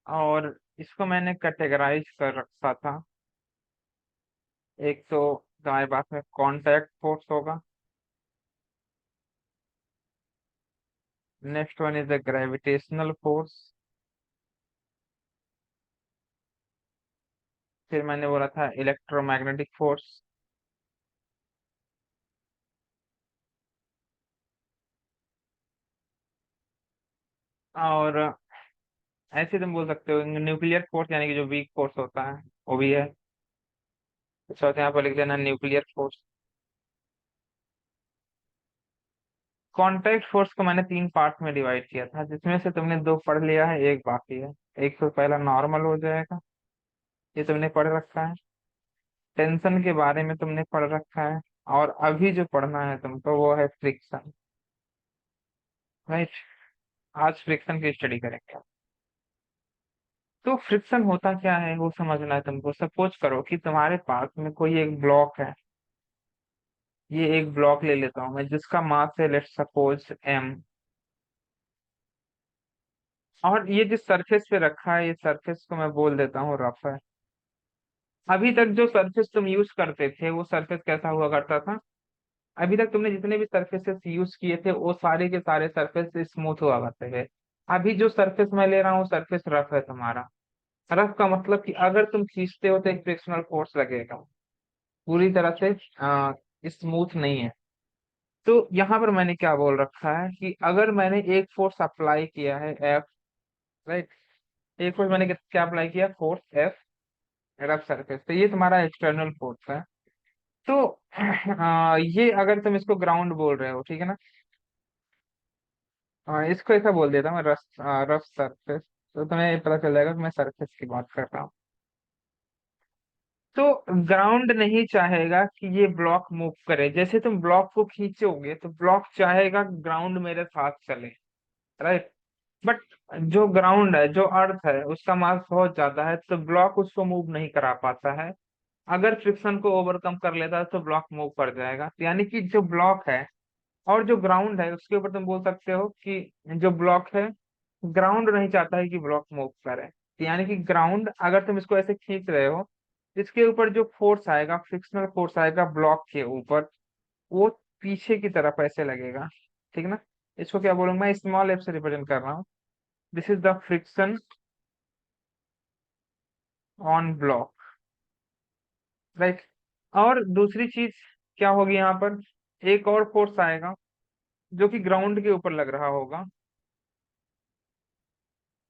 और इसको मैंने कैटेगराइज कर रखा था। एक तो हमारे पास में कांटेक्ट फोर्स होगा। Next one is the gravitational force. फिर मैंने बोला था इलेक्ट्रोमैग्नेटिक फोर्स। और ऐसे तुम बोल सकते हो न्यूक्लियर फोर्स, यानी कि जो वीक फोर्स होता है वो भी है। चौथे यहाँ पर लिख देना न्यूक्लियर फोर्स। कॉन्टैक्ट फोर्स को मैंने तीन पार्ट में डिवाइड किया था, जिसमें से तुमने दो पढ़ लिया है, एक बाकी है। एक तो पहला नॉर्मल हो जाएगा, ये तुमने पढ़ रखा है। टेंशन के बारे में तुमने पढ़ रखा है। और अभी जो पढ़ना है तुमको वो है फ्रिक्शन। राइट। आज फ्रिक्शन की स्टडी करेंगे। तो फ्रिक्शन होता क्या है वो समझना है तुमको। सपोज करो कि तुम्हारे पास में कोई एक ब्लॉक है। ये एक ब्लॉक ले लेता हूं मैं, जिसका मास है लेट्स सपोज m। और ये जिस सरफेस पे रखा है, ये सरफेस को मैं बोल देता हूँ रफ है। अभी तक जो सरफेस तुम यूज करते थे वो सरफेस कैसा हुआ करता था? अभी तक तुमने जितने भी सरफेसेस यूज किए थे वो सारे के सारे सरफेस स्मूथ हुआ करते थे। अभी जो सरफेस मैं ले रहा हूँ सरफेस रफ है तुम्हारा। रफ का मतलब कि अगर तुम खींचते हो तो एक फ्रिक्शनल फोर्स लगेगा। पूरी तरह से स्मूथ नहीं है। तो यहाँ पर मैंने क्या बोल रखा है कि अगर मैंने एक फोर्स अप्लाई किया है एफ। राइट। एक फोर्स मैंने क्या अप्लाई किया? Force F. रफ सरफेस पे ये तुम्हारा एक्सटर्नल फोर्स है। तो ये अगर तुम इसको ग्राउंड बोल रहे हो, ठीक है ना। इसको ऐसा बोल देता हूँ रफ। Rough surface. तो तुम्हें पता चल जाएगा कि मैं सरफेस की बात कर रहा हूँ। तो ग्राउंड नहीं चाहेगा कि ये ब्लॉक मूव करे। जैसे तुम ब्लॉक को खींचोगे तो ब्लॉक चाहेगा ग्राउंड मेरे साथ चले। राइट। बट जो ग्राउंड है, जो अर्थ है, उसका मास बहुत ज्यादा है, तो ब्लॉक उसको मूव नहीं करा पाता है। अगर फ्रिक्शन को ओवरकम कर लेता है तो ब्लॉक मूव कर जाएगा। तो यानी कि जो ब्लॉक है और जो ग्राउंड है उसके ऊपर तुम बोल सकते हो कि जो ब्लॉक है, ग्राउंड नहीं चाहता है कि ब्लॉक मूव करे। तो यानी कि ग्राउंड, अगर तुम इसको ऐसे खींच रहे हो, इसके ऊपर जो फोर्स आएगा, फ्रिक्शनल फोर्स आएगा ब्लॉक के ऊपर, वो पीछे की तरफ ऐसे लगेगा। ठीक ना। इसको क्या बोलूंगा मैं? स्मॉल एफ से रिप्रेजेंट कर रहा हूँ। This is the friction on block. Right. और दूसरी चीज क्या होगी यहाँ पर? एक और फोर्स आएगा जो कि ग्राउंड के ऊपर लग रहा होगा,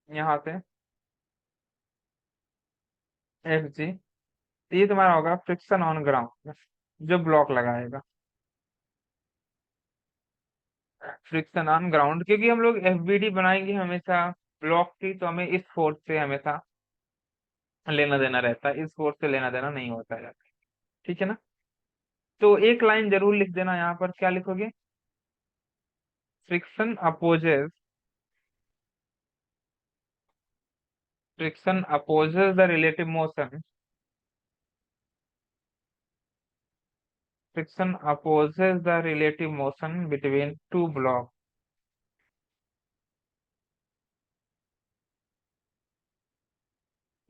यहाँ से एफ जी। तो ये तुम्हारा होगा फ्रिक्शन ऑन ग्राउंड, जो ब्लॉक लगाएगा। फ्रिक्शन ऑन ग्राउंड, क्योंकि हम लोग एफबीडी बनाएंगे हमेशा ब्लॉक की, तो हमें इस फोर्स से हमेशा लेना देना रहता है, इस फोर्स से लेना देना नहीं होता है। ठीक है ना। तो एक लाइन जरूर लिख देना यहाँ पर। क्या लिखोगे? Friction opposes, friction opposes the relative motion. Friction opposes the relative motion between two block.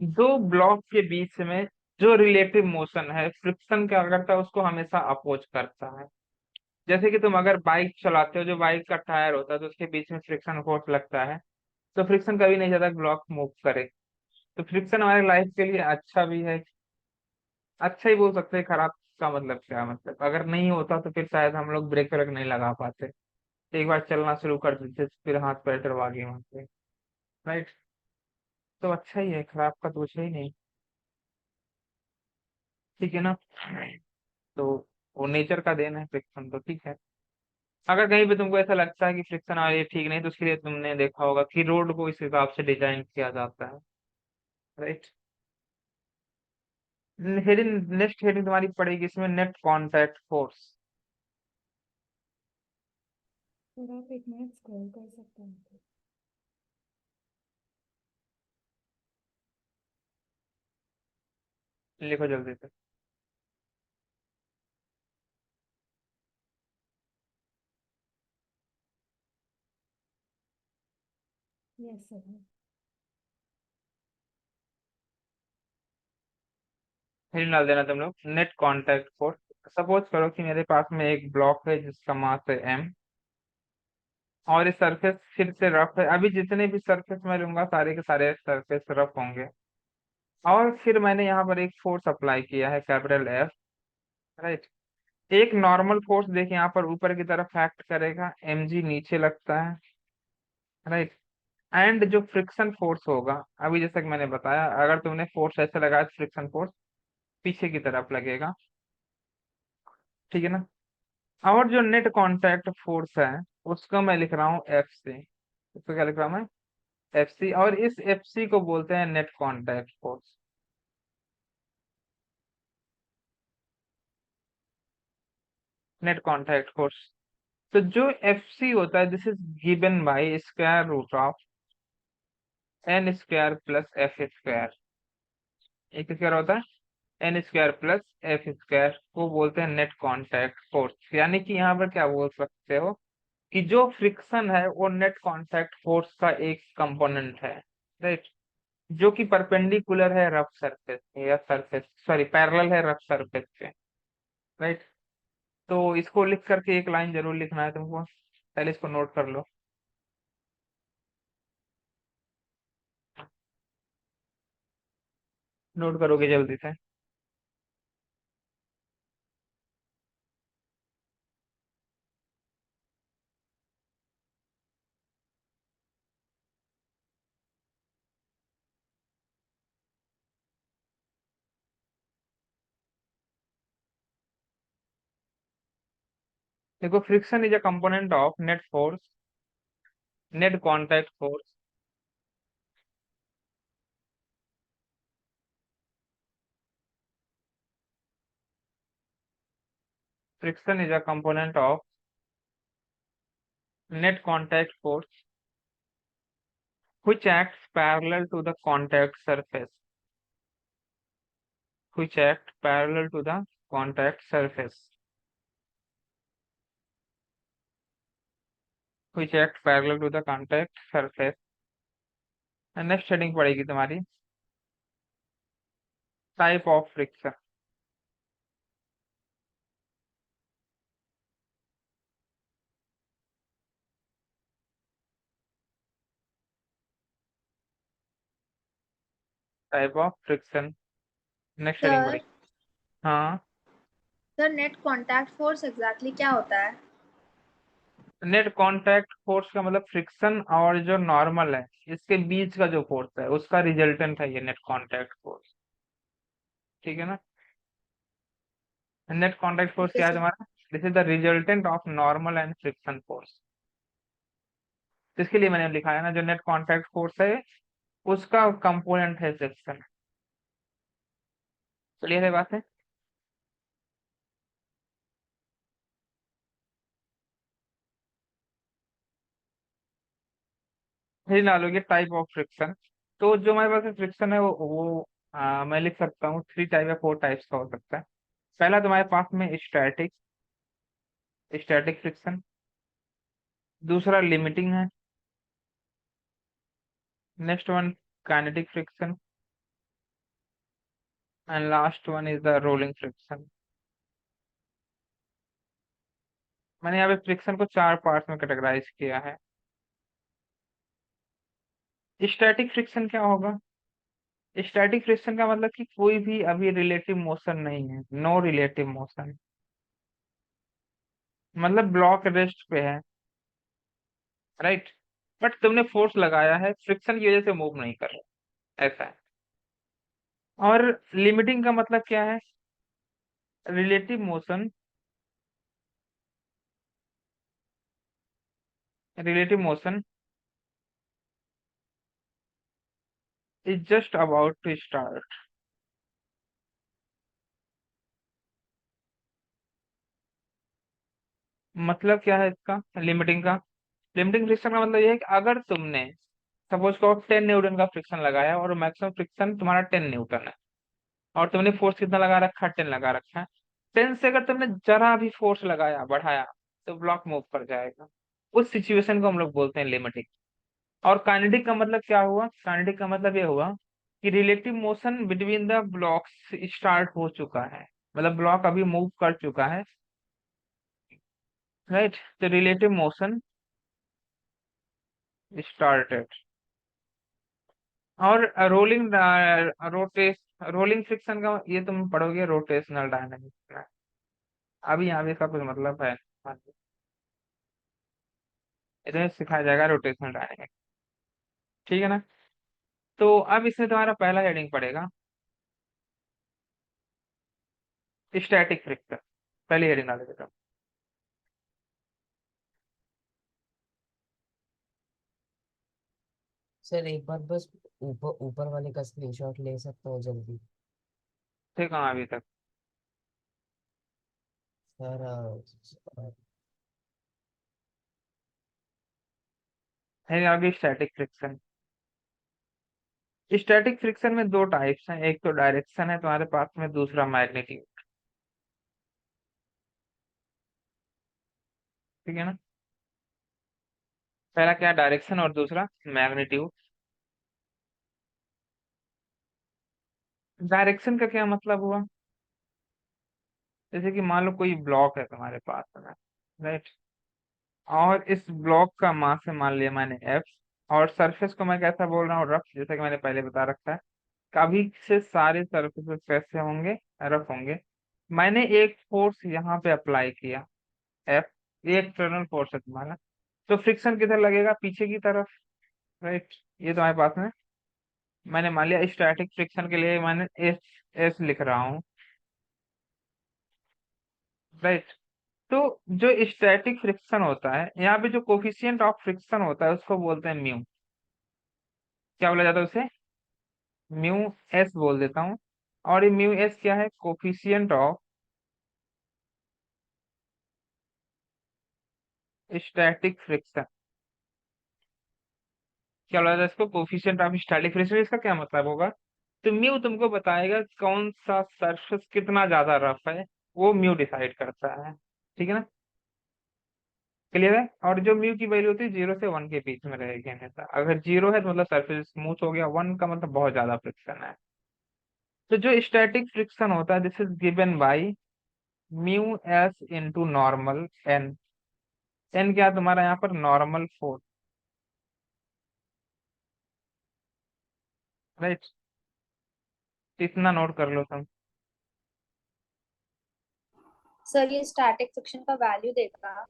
दो ब्लॉक के बीच में जो रिलेटिव मोशन है, फ्रिक्शन क्या करता है? उसको हमेशा अपोज करता है। जैसे कि तुम अगर बाइक चलाते हो, जो बाइक का टायर होता है तो उसके बीच में फ्रिक्शन फोर्स लगता है। तो फ्रिक्शन कभी नहीं चाहता ब्लॉक मूव करे। तो फ्रिक्शन हमारे लाइफ के लिए अच्छा भी है। अच्छा ही बोल सकते हैं, खराब का मतलब क्या? मतलब अगर नहीं होता तो फिर शायद हम लोग ब्रेक व्रेक नहीं लगा पाते। एक बार चलना शुरू कर देते तो फिर हाथ पैर टरवा गए वहां पे। राइट। तो अच्छा ही है, खराब का तो कुछ है ही नहीं। ठीक है ना। तो वो नेचर का देन है फ्रिक्शन, तो ठीक है। अगर कहीं पे तुमको ऐसा लगता है कि फ्रिक्शन आ ये ठीक नहीं, तो उसके लिए तुमने देखा होगा कि रोड को इस हिसाब से डिजाइन किया जाता है। राइट। हेडिंग, नेक्स्ट हेडिंग तुम्हारी पड़ेगी इसमें नेट कांटेक्ट फोर्स। सर आप एक मिनट स्क्रॉल कर सकते हैं तो। लिखो जल्दी से। Yes sir. फिर डाल देना तुम लोग नेट कांटेक्ट फोर्स। सपोज करो कि मेरे पास में एक ब्लॉक है जिसका मास है m, और ये सरफेस फिर से रफ है। अभी जितने भी सरफेस मैं लूंगा सारे के सारे सरफेस रफ होंगे। और फिर मैंने यहाँ पर एक फोर्स अप्लाई किया है, कैपिटल F। राइट। एक नॉर्मल फोर्स देखिए यहाँ पर ऊपर की तरफ एक्ट करेगा, mg नीचे लगता है। राइट। एंड जो फ्रिक्शन फोर्स होगा, अभी जैसा कि मैंने बताया, अगर तुमने फोर्स ऐसे लगाया तो फ्रिक्शन फोर्स पीछे की तरफ लगेगा। ठीक है ना। और जो नेट कांटेक्ट फोर्स है उसको मैं लिख रहा हूँ एफ सी। इसको क्या लिख रहा हूँ मैं? F c. और इस एफ सी को बोलते हैं net contact force. Net contact force. तो जो एफ सी होता है, this is given by square root of n square plus f square. एक स्क्वायर होता है n square plus f square, को बोलते हैं नेट कांटेक्ट फोर्स। यानी कि यहाँ पर क्या बोल सकते हो कि जो फ्रिक्शन है वो नेट कांटेक्ट फोर्स का एक कंपोनेंट है। राइट। जो कि परपेंडिकुलर है रफ सरफेस, या सरफेस सॉरी पैरेलल है रफ सरफेस पे। राइट। तो इसको लिख करके एक लाइन जरूर लिखना है तुमको, पहले इसको नोट कर लो। नोट करोगे जल्दी से? देखो, friction is a component of net force, net contact force. Friction is a component of net contact force which acts parallel to the contact surface, which act parallel to the contact surface, which act parallel to the contact surface। Next heading पड़ेगी तुम्हारी type of friction. Type of friction, next heading sir पड़ेगी। हाँ। Sir net contact force exactly क्या होता है? Net contact force का मतलब friction और जो नॉर्मल है इसके बीच का जो फोर्स है उसका रिजल्टेंट है ये नेट कांटेक्ट फोर्स। ठीक है ना। नेट कांटेक्ट फोर्स ठीक है क्या है सर। तुम्हारा? This is the resultant of normal and friction force. इसके लिए मैंने लिखा है ना, जो नेट कांटेक्ट फोर्स है उसका कंपोनेंट है फ्रिक्शन। क्लियर है बात है? फिर ला लोगे टाइप ऑफ फ्रिक्शन। तो जो हमारे पास फ्रिक्शन है वो मैं लिख सकता हूँ थ्री टाइप या फोर टाइप्स का हो सकता है। पहला तुम्हारे पास में स्टैटिक, स्टैटिक फ्रिक्शन। दूसरा लिमिटिंग है। Next one kinetic friction. And last one is the rolling friction. मैंने यहाँ पे फ्रिक्शन को चार पार्ट में कैटेगराइज किया है। स्टैटिक फ्रिक्शन क्या होगा? स्टैटिक फ्रिक्शन का मतलब कि कोई भी अभी रिलेटिव मोशन नहीं है, नो रिलेटिव मोशन। मतलब ब्लॉक रेस्ट पे है। राइट। बट तुमने फोर्स लगाया है, फ्रिक्शन की वजह से मूव नहीं कर रहा, ऐसा है। और लिमिटिंग का मतलब क्या है? Relative motion, relative motion is just about to start. मतलब क्या है इसका, लिमिटिंग का? लिमिटिंग फ्रिक्शन का मतलब ये है कि अगर तुमने सपोज को 10 न्यूटन का फ्रिक्शन लगाया और मैक्सिमम फ्रिक्शन तुम्हारा 10 न्यूटन है, और तुमने फोर्स कितना लगा रखा है? 10 लगा रखा है। 10 से अगर तुमने जरा भी फोर्स लगाया, बढ़ाया, तो ब्लॉक मूव कर जाएगा। उस सिचुएशन को हम लोग बोलते हैं लिमिटिंग। और काइनेटिक का मतलब क्या हुआ? काइनेटिक का मतलब ये हुआ कि relative motion between the blocks start हो चुका है, मतलब ब्लॉक अभी मूव कर चुका है, राइट। तो रिलेटिव मोशन स्टार्टेड। और रोलिंग रोलिंग फ्रिक्शन का ये तुम पढ़ोगे रोटेशनल डायनामिक्स में, अभी यहाँ भी इसका कुछ मतलब है, इधर सिखाया जाएगा रोटेशनल डायनामिक्स, ठीक है ना। तो अब इसमें तुम्हारा पहला हेडिंग पड़ेगा स्टैटिक फ्रिक्शन, पहली हेडिंग डाल देता हूँ। सर एक बार बस ऊपर ऊपर वाले का स्क्रीनशॉट ले सकते हो जल्दी। ठीक है अभी तक। सर है आगे स्टैटिक फ्रिक्शन। स्टैटिक फ्रिक्शन में दो टाइप्स हैं, एक तो डायरेक्शन है तुम्हारे पास में, दूसरा मैग्नीट्यूड, ठीक है ना। पहला क्या डायरेक्शन और दूसरा मैग्नीट्यूड। डायरेक्शन का क्या मतलब हुआ, जैसे कि मान लो कोई ब्लॉक है तुम्हारे पास में, राइट, और इस ब्लॉक का मास है मान लिया मैंने एफ, और सरफेस को मैं कैसा बोल रहा हूँ, रफ, जैसा कि मैंने पहले बता रखा है। कभी से सारे सरफेसेस कैसे होंगे, रफ होंगे। मैंने एक फोर्स यहाँ पे अप्लाई किया एफ, ये एक्सटर्नल फोर्स है तुम्हारा, तो फ्रिक्शन किधर लगेगा, पीछे की तरफ, राइट। ये तुम्हारे पास में मैंने मान लिया स्टैटिक फ्रिक्शन के लिए मैंने एस एस लिख रहा हूँ, राइट। तो जो स्टैटिक फ्रिक्शन होता है, यहाँ पे जो कोफिशिएंट ऑफ फ्रिक्शन होता है उसको बोलते हैं म्यू। क्या बोला जाता है उसे, म्यू एस बोल देता हूँ। और ये म्यू एस क्या है, कोफिशिएंट ऑफ स्टैटिक फ्रिक्शन। क्या बोला जाता है इसको, कोफिशिएंट ऑफ स्टैटिक फ्रिक्शन। इसका क्या मतलब होगा, तो म्यू तुमको बताएगा कौन सा सरफेस कितना ज्यादा रफ है, वो म्यू डिसाइड करता है, ठीक है ना। क्लियर है। और जो म्यू की वैल्यू होती है 0 से 1 के बीच में रहेगी हमेशा, अगर 0 है तो मतलब सरफेस स्मूथ हो गया, 1 का मतलब बहुत ज्यादा फ्रिक्शन है। तो जो स्टैटिक फ्रिक्शन होता है, this is given by mu s into normal n. N क्या है तुम्हारा यहाँ पर, नॉर्मल फोर्स, राइट। इतना नोट कर लो तुम। सर ये स्टैटिक फ्रिक्शन का वैल्यू देगा वो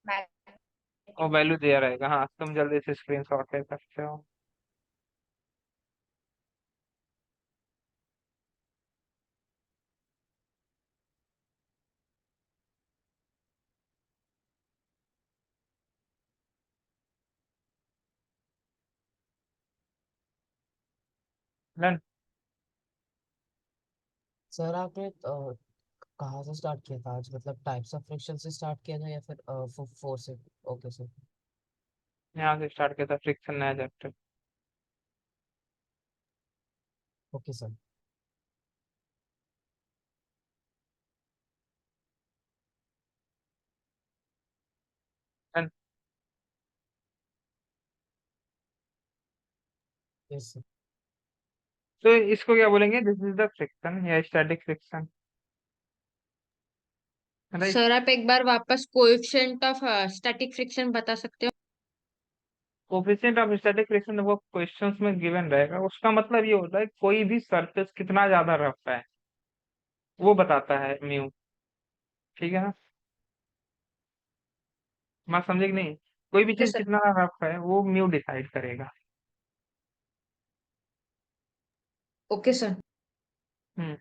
मैग्नीट्यूड। वैल्यू दिया रहेगा, हाँ तुम जल्दी से स्क्रीन शॉट ले सकते हो। डन। सर आपने कहाँ से स्टार्ट किया था आज, मतलब टाइप्स ऑफ फ्रिक्शन से स्टार्ट किया था या फिर फोर्स से? Okay sir. यहाँ से स्टार्ट किया था फ्रिक्शन नया chapter. Okay sir. Done. Yes sir. तो इसको क्या बोलेंगे, दिस इज द फ्रिक्शन या स्टैटिक फ्रिक्शन, राइट। सर आप एक बार वापस कोएफिशिएंट ऑफ स्टैटिक फ्रिक्शन बता सकते हो? कोफिशिएंट ऑफ स्टैटिक फ्रिक्शन वो क्वेश्चंस में गिवन रहेगा, उसका मतलब ये होता है कोई भी सरफेस कितना ज्यादा रफ है वो बताता है म्यू, ठीक है ना। मैं समझे कि नहीं, कोई भी ओके चीज सर। कितना रफ है वो म्यू डिसाइड करेगा। Okay sir. हम्म।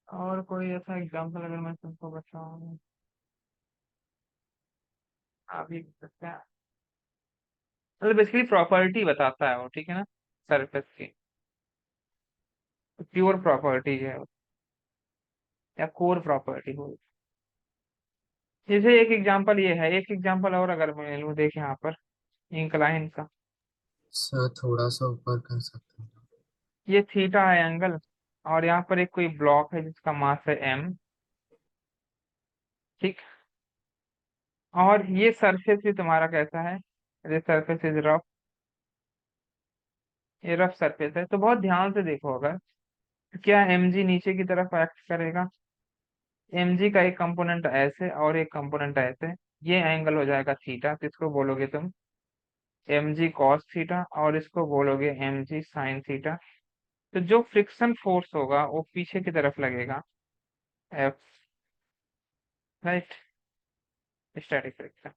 और कोई ऐसा एग्जांपल अगर मैं तुमको बताऊं, आप भी कर सकते हैं, मतलब बेसिकली प्रॉपर्टी बताता है वो, ठीक है ना, सरफेस की प्योर प्रॉपर्टी है वो, या कोर प्रॉपर्टी बोल। जैसे एक एग्जांपल ये है, एक एग्जांपल और अगर मैं लूँ, देख यहाँ पर इंक्लाइन का, सर थोड़ा सा ऊपर कर सकते हैं? ये थीटा है एंगल, और यहाँ पर एक कोई ब्लॉक है जिसका मास है एम, ठीक। और ये सरफेस भी तुम्हारा कैसा है, ये सरफेस इज रफ, ये रफ सरफेस है, तो बहुत ध्यान से देखो। अगर क्या mg नीचे की तरफ एक्ट करेगा, mg का एक कंपोनेंट ऐसे और एक कंपोनेंट ऐसे, ये एंगल हो जाएगा थीटा, किसको बोलोगे तुम, mg cos थीटा, और इसको बोलोगे mg sin थीटा। तो जो फ्रिक्शन फोर्स होगा वो पीछे की तरफ लगेगा, F, right, static friction.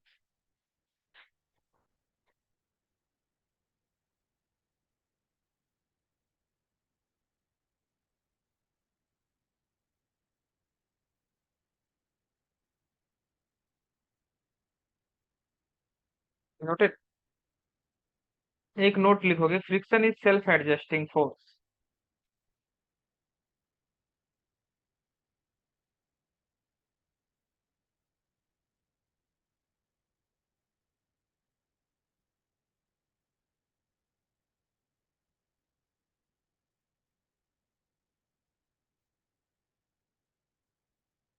Noted. एक नोट लिखोगे, friction is self adjusting force.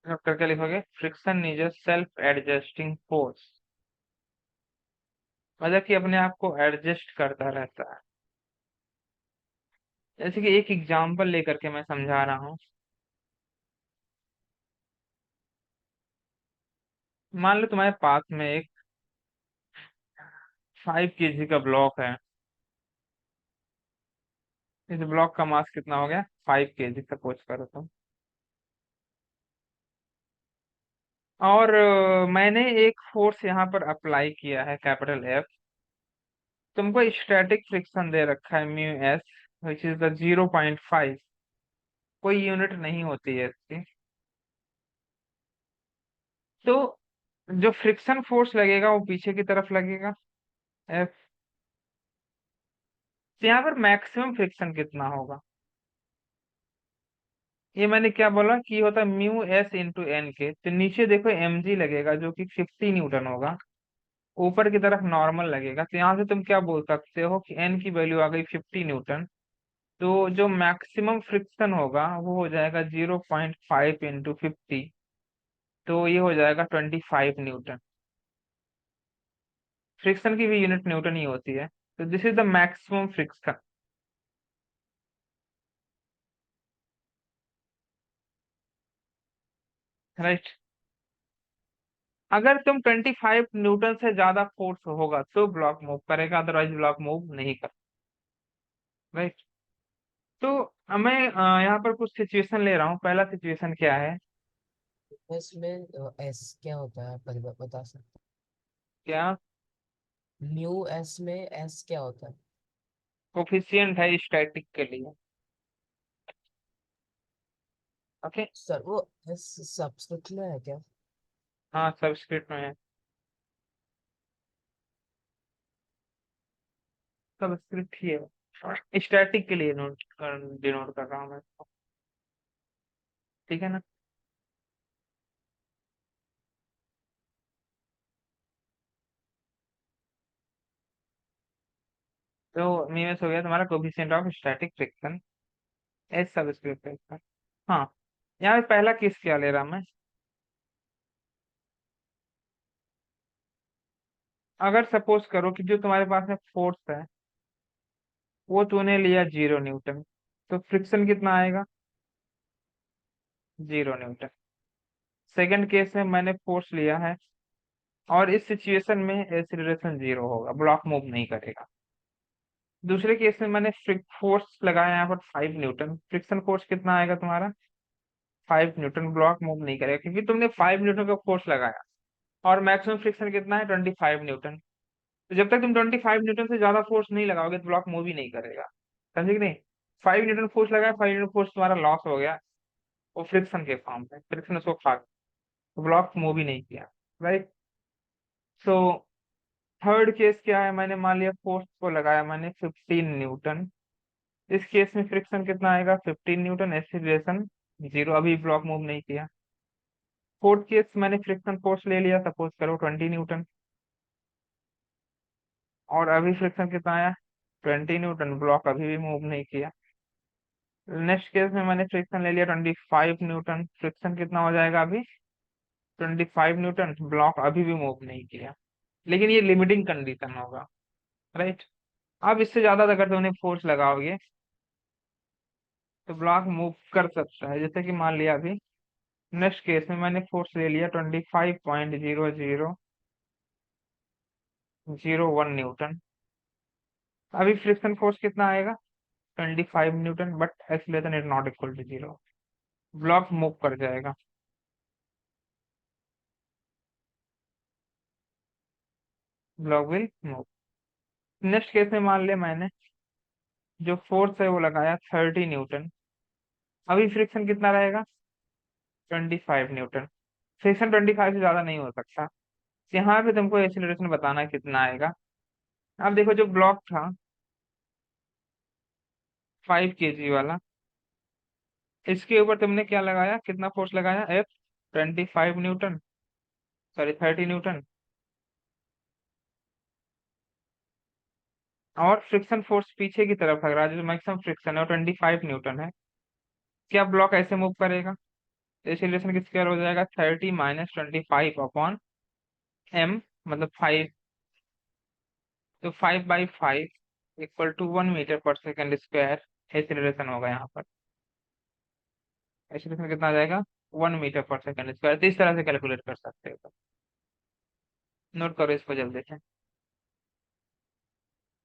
Note करके लिखोगे, friction is a self adjusting force, मतलब कि अपने आप को एडजस्ट करता रहता है। जैसे कि एक एग्जांपल लेकर के मैं समझा रहा हूँ। मान लो तुम्हारे पास में एक 5 kg का ब्लॉक है। इस ब्लॉक का मास कितना हो गया, 5 kg सपोज करो तुम। और मैंने एक फोर्स यहाँ पर अप्लाई किया है, कैपिटल एफ। तुमको स्टैटिक फ्रिक्शन दे रखा है, mu S, which is the 0.5। कोई यूनिट नहीं होती है इसकी। तो जो फ्रिक्शन फोर्स लगेगा वो पीछे की तरफ लगेगा, एफ। तो यहाँ पर मैक्सिमम फ्रिक्शन कितना होगा, ये मैंने क्या बोला कि ये होता है म्यू एस इंटू एन के। तो नीचे देखो mg लगेगा जो कि 50 न्यूटन होगा, ऊपर की तरफ नॉर्मल लगेगा। तो यहाँ से तुम क्या बोल सकते हो कि एन की वैल्यू आ गई 50 न्यूटन। तो जो मैक्सिमम फ्रिक्शन होगा वो हो जाएगा 0.5 इंटू 50, तो ये हो जाएगा 25 न्यूटन। फ्रिक्शन की भी यूनिट न्यूटन ही होती है। तो this is the maximum friction, right. अगर तुम 25 न्यूटन से ज्यादा फोर्स होगा तो ब्लॉक मूव करेगा, अदरवाइज ब्लॉक मूव नहीं कर, राइट। तो मैं यहाँ पर कुछ सिचुएशन ले रहा हूँ। पहला सिचुएशन क्या है, इसमें एस क्या होता है, आप बता सकते क्या हैं? म्यू एस में एस क्या होता है? कोफिशिएंट है स्टैटिक के लिए, ओके। सर वो एस सब्स्क्रिप्ट में है क्या? हाँ, सबस्क्रिप्ट में है, सबस्क्रिप्ट ही है, स्टैटिक के लिए नोट डिनोट कर रहा हूँ मैं इसको, ठीक है ना। तो मीएस हो गया तुम्हारा coefficient of static friction, S subscript है इसका। हाँ, यहाँ पे पहला केस क्या ले रहा मैं, अगर सपोज करो कि जो तुम्हारे पास में फोर्स है वो तूने लिया 0 न्यूटन, तो फ्रिक्शन कितना आएगा, 0 न्यूटन। सेकंड केस में मैंने फोर्स लिया है और इस सिचुएशन में एक्सीलरेशन 0 होगा, ब्लॉक मूव नहीं करेगा। दूसरे केस में मैंने फोर्स लगाया यहाँ पर 5 न्यूटन, फ्रिक्शन फोर्स कितना आएगा तुम्हारा, 5 न्यूटन, ब्लॉक मूव नहीं करेगा क्योंकि तुमने 5 न्यूटन का फोर्स लगाया। और मैक्सिमम फ्रिक्शन कितना है, 25 न्यूटन। तो जब तक तुम 25 न्यूटन से ज्यादा फोर्स नहीं लगाओगे तो ब्लॉक मूव ही नहीं करेगा, समझे कि नहीं। 5 न्यूटन फोर्स लगाया, 5 न्यूटन फोर्स तुम्हारा लॉस हो गया, वो फ्रिक्शन के फॉर्म में, फ्रिक्शन उसको खा गया, तो ब्लॉक मूव ही नहीं किया, राइट। सो थर्ड केस क्या है, मैंने मान लिया फोर्स को लगाया मैंने 15 न्यूटन। इस केस में फ्रिक्शन कितना आएगा, 15 न्यूटन, एक्सीलरेशन 0, अभी ब्लॉक मूव नहीं किया। फोर्थ केस मैंने फ्रिक्शन फोर्स ले लिया, सपोज करो 20 न्यूटन, और अभी फ्रिक्शन कितना आया, 20 न्यूटन, ब्लॉक अभी भी मूव नहीं किया। नेक्स्ट केस में मैंने फ्रिक्शन ले लिया 25 न्यूटन, फ्रिक्शन कितना हो जाएगा अभी, 25 न्यूटन, ब्लॉक अभी भी मूव नहीं किया। लेकिन ये लिमिटिंग कंडीशन होगा, राइट। अब इससे ज्यादा अगर तुमने फोर्स लगाओगे तो ब्लॉक मूव कर सकता है। जैसे कि मान लिया अभी नेक्स्ट केस में मैंने फोर्स ले लिया 25.0001 न्यूटन। अभी फ्रिक्शन फोर्स कितना आएगा? 25 newton, but acceleration is not equal to 0। Block move कर जाएगा। Block will move. Next case में मान लिया मैंने जो फोर्स है वो लगाया 30 न्यूटन। अभी फ्रिक्शन कितना रहेगा? 25 न्यूटन। फ्रिक्शन 25 से ज्यादा नहीं हो सकता। यहाँ पे तुमको एक्सीलरेशन बताना है कितना आएगा। अब देखो जो ब्लॉक था 5 kg वाला, इसके ऊपर तुमने क्या लगाया, कितना फोर्स लगाया? 25 न्यूटन, सॉरी 30 न्यूटन। और फ्रिक्शन फोर्स पीछे की तरफ लग रहा है, जो मैक्सिमम फ्रिक्शन है वो 25 न्यूटन है। क्या ब्लॉक ऐसे मूव करेगा? एक्सीलरेशन किस स्क्वायर हो जाएगा? 30 - 25 अपॉन m, मतलब 5। तो 5/5 = 1 मीटर पर सेकेंड स्क्वायर एक्सीलरेशन होगा यहाँ पर। एक्सीलरेशन कितना आ जाएगा? 1 मीटर पर सेकेंड स्क्वायर। तो इस तरह से कैलकुलेट कर सकते हो। नोट करो इसको जल्दी से।